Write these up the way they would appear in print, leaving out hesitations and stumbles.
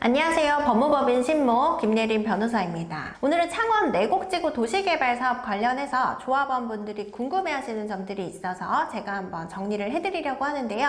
안녕하세요. 법무법인 신모 김예린 변호사입니다. 오늘은 창원 내곡지구 도시개발사업 관련해서 조합원분들이 궁금해하시는 점들이 있어서 제가 한번 정리를 해드리려고 하는데요.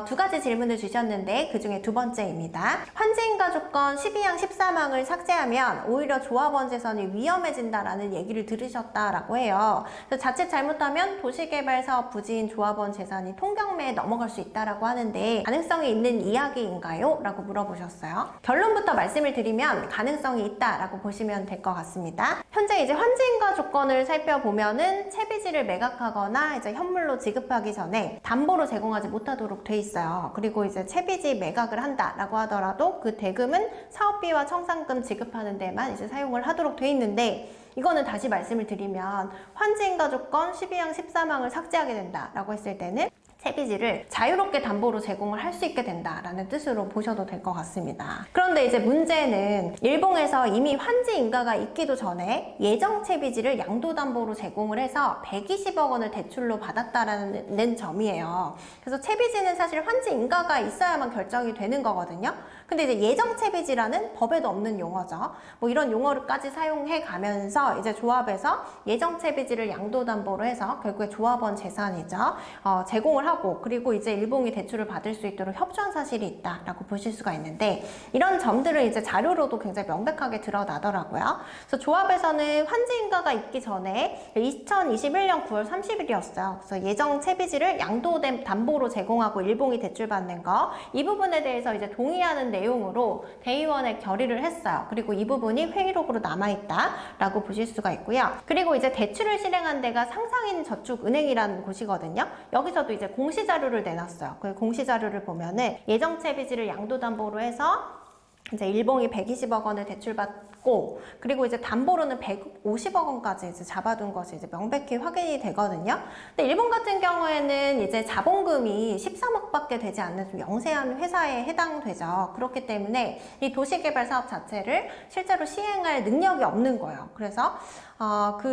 두 가지 질문을 주셨는데 그 중에 두 번째입니다. 환지인가 조건 12항 13항을 삭제하면 오히려 조합원 재산이 위험해진다라는 얘기를 들으셨다라고 해요. 그래서 자칫 잘못하면 도시개발사업 부지인 조합원 재산이 통경매에 넘어갈 수 있다라고 하는데 가능성이 있는 이야기인가요? 라고 물어보셨어요. 결론부터 말씀을 드리면 가능성이 있다라고 보시면 될 것 같습니다. 현재 이제 환지인가 조건을 살펴보면은 채비지를 매각하거나 이제 현물로 지급하기 전에 담보로 제공하지 못하도록 돼 있어요. 그리고 이제 채비지 매각을 한다라고 하더라도 그 대금은 사업비와 청산금 지급하는 데만 이제 사용을 하도록 돼 있는데 이거는 다시 말씀을 드리면 환지인가 조건 12항 13항을 삭제하게 된다라고 했을 때는 채비지를 자유롭게 담보로 제공을 할 수 있게 된다라는 뜻으로 보셔도 될 것 같습니다. 그런데 이제 문제는 일봉에서 이미 환지 인가가 있기도 전에 예정 채비지를 양도담보로 제공을 해서 120억 원을 대출로 받았다라는 점이에요. 그래서 채비지는 사실 환지 인가가 있어야만 결정이 되는 거거든요. 근데 이제 예정 채비지라는 법에도 없는 용어죠. 뭐 이런 용어를까지 사용해 가면서 이제 조합에서 예정 채비지를 양도담보로 해서 결국에 조합원 재산이죠. 제공을 하고 그리고 이제 일봉이 대출을 받을 수 있도록 협조한 사실이 있다라고 보실 수가 있는데 이런 점들을 이제 자료로도 굉장히 명백하게 드러나더라고요. 그래서 조합에서는 환지인가가 있기 전에 2021년 9월 30일이었어요. 그래서 예정 채비지를 양도된 담보로 제공하고 일봉이 대출받는 거 이 부분에 대해서 이제 동의하는 내용으로 대의원에 결의를 했어요. 그리고 이 부분이 회의록으로 남아있다라고 보실 수가 있고요. 그리고 이제 대출을 실행한 데가 상상인저축은행이라는 곳이거든요. 여기서도 이제 공시자료를 내놨어요. 그 공시자료를 보면은 예정채비지를 양도담보로 해서 이제 일봉이 120억 원을 대출받고 그리고 이제 담보로는 150억 원까지 이제 잡아둔 것이 이제 명백히 확인이 되거든요. 근데 일본 같은 경우에는 이제 자본금이 13억밖에 되지 않는 좀 영세한 회사에 해당되죠. 그렇기 때문에 이 도시개발 사업 자체를 실제로 시행할 능력이 없는 거예요. 그래서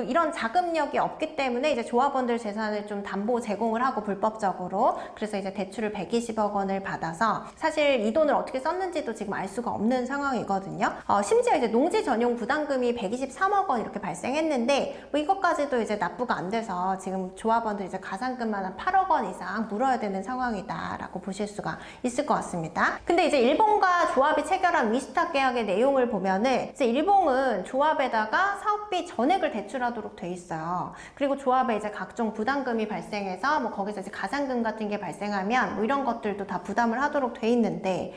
이런 자금력이 없기 때문에 이제 조합원들 재산을 좀 담보 제공을 하고 불법적으로 그래서 이제 대출을 120억 원을 받아서 사실 이 돈을 어떻게 썼는지도 지금 알 수가 없는 상황이거든요. 심지어 이제 농지 전용 부담금이 123억 원 이렇게 발생했는데 뭐 이것까지도 이제 납부가 안 돼서 지금 조합원들 이제 가산금만 한 8억 원 이상 물어야 되는 상황이다라고 보실 수가 있을 것 같습니다. 근데 이제 일본과 조합이 체결한 위스탁 계약의 내용을 보면은 이제 일본은 조합에다가 사업비 전액을 대출하도록 돼 있어요. 그리고 조합에 이제 각종 부담금이 발생해서 뭐 거기서 이제 가산금 같은 게 발생하면 뭐 이런 것들도 다 부담을 하도록 돼 있는데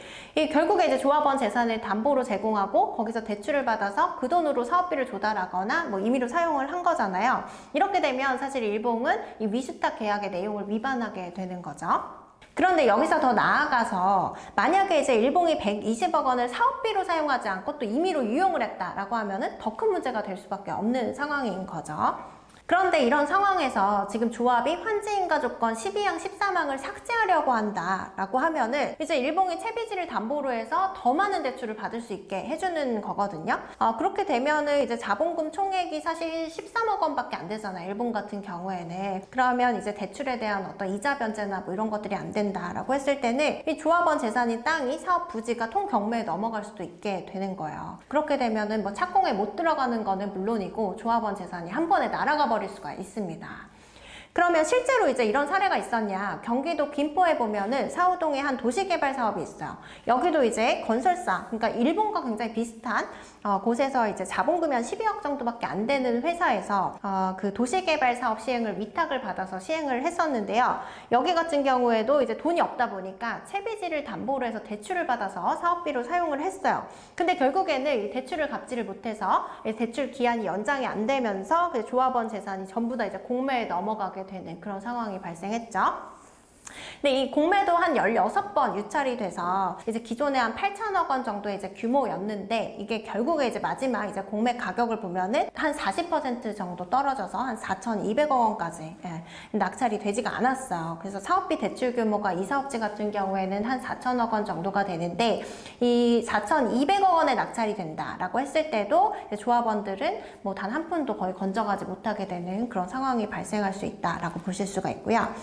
결국에 이제 조합원 재산을 담보로 제공하고 거기서 대출을 받아서 그 돈으로 사업비를 조달하거나 뭐 임의로 사용을 한 거잖아요. 이렇게 되면 사실 일본은 이 위스탁 계약의 내용을 위반하게 되는 거죠. 그런데 여기서 더 나아가서 만약에 이제 일봉이 120억 원을 사업비로 사용하지 않고 또 임의로 유용을 했다라고 하면은 더 큰 문제가 될 수밖에 없는 상황인 거죠. 그런데 이런 상황에서 지금 조합이 환지인가 조건 12항 13항을 삭제하려고 한다라고 하면은 이제 일봉이 채비지를 담보로 해서 더 많은 대출을 받을 수 있게 해주는 거거든요. 그렇게 되면은 이제 자본금 총액이 사실 13억 원밖에 안 되잖아요. 일본 같은 경우에는. 그러면 이제 대출에 대한 어떤 이자 변제나 뭐 이런 것들이 안 된다라고 했을 때는 이 조합원 재산인 땅이 사업 부지가 통경매에 넘어갈 수도 있게 되는 거예요. 그렇게 되면은 뭐 착공에 못 들어가는 거는 물론이고 조합원 재산이 한 번에 날아가 버릴 수가 있습니다. 그러면 실제로 이제 이런 사례가 있었냐? 경기도 김포에 보면은 사우동에 한 도시개발 사업이 있어요. 여기도 이제 건설사, 그러니까 일본과 굉장히 비슷한 곳에서 이제 자본금이 한 12억 정도밖에 안 되는 회사에서 그 도시개발 사업 시행을 위탁을 받아서 시행을 했었는데요. 여기 같은 경우에도 이제 돈이 없다 보니까 채비지를 담보로 해서 대출을 받아서 사업비로 사용을 했어요. 근데 결국에는 이 대출을 갚지를 못해서 대출 기한이 연장이 안 되면서 조합원 재산이 전부 다 이제 공매에 넘어가게 되는 그런 상황이 발생했죠. 근데 이 공매도 한 16번 유찰이 돼서 이제 기존에 한 8천억 원 정도의 이제 규모였는데 이게 결국에 이제 마지막 이제 공매 가격을 보면은 한 40% 정도 떨어져서 한 4,200억 원까지 낙찰이 되지가 않았어요. 그래서 사업비 대출 규모가 이 사업지 같은 경우에는 한 4천억 원 정도가 되는데 이 4,200억 원에 낙찰이 된다라고 했을 때도 조합원들은 뭐 단 한 푼도 거의 건져가지 못하게 되는 그런 상황이 발생할 수 있다라고 보실 수가 있고요.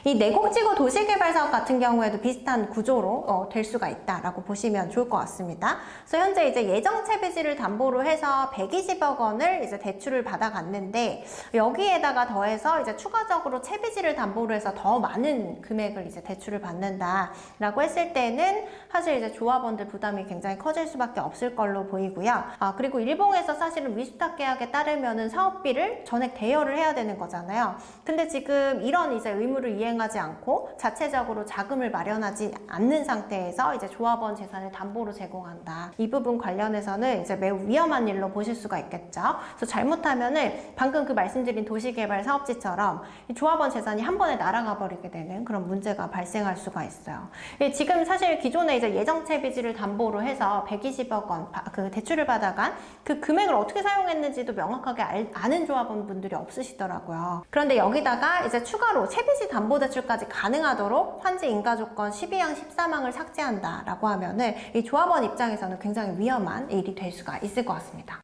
이 내곡지구 그리고 도시개발사업 같은 경우에도 비슷한 구조로 될 수가 있다라고 보시면 좋을 것 같습니다. 그래서 현재 이제 예정채비지를 담보로 해서 120억 원을 이제 대출을 받아갔는데 여기에다가 더해서 이제 추가적으로 채비지를 담보로 해서 더 많은 금액을 이제 대출을 받는다라고 했을 때는 사실 이제 조합원들 부담이 굉장히 커질 수밖에 없을 걸로 보이고요. 그리고 일봉에서 사실은 위수탁 계약에 따르면은 사업비를 전액 대여를 해야 되는 거잖아요. 근데 지금 이런 이제 의무를 이행하지 않고 자체적으로 자금을 마련하지 않는 상태에서 이제 조합원 재산을 담보로 제공한다. 이 부분 관련해서는 이제 매우 위험한 일로 보실 수가 있겠죠. 그래서 잘못하면은 방금 그 말씀드린 도시개발 사업지처럼 이 조합원 재산이 한 번에 날아가 버리게 되는 그런 문제가 발생할 수가 있어요. 지금 사실 기존에 이제 예정채비지를 담보로 해서 120억 원 그 대출을 받아간 그 금액을 어떻게 사용했는지도 명확하게 아는 조합원분들이 없으시더라고요. 그런데 여기다가 이제 추가로 채비지 담보대출까지 가능하도록 환지 인가조건 12항 13항을 삭제한다라고 하면은 이 조합원 입장에서는 굉장히 위험한 일이 될 수가 있을 것 같습니다.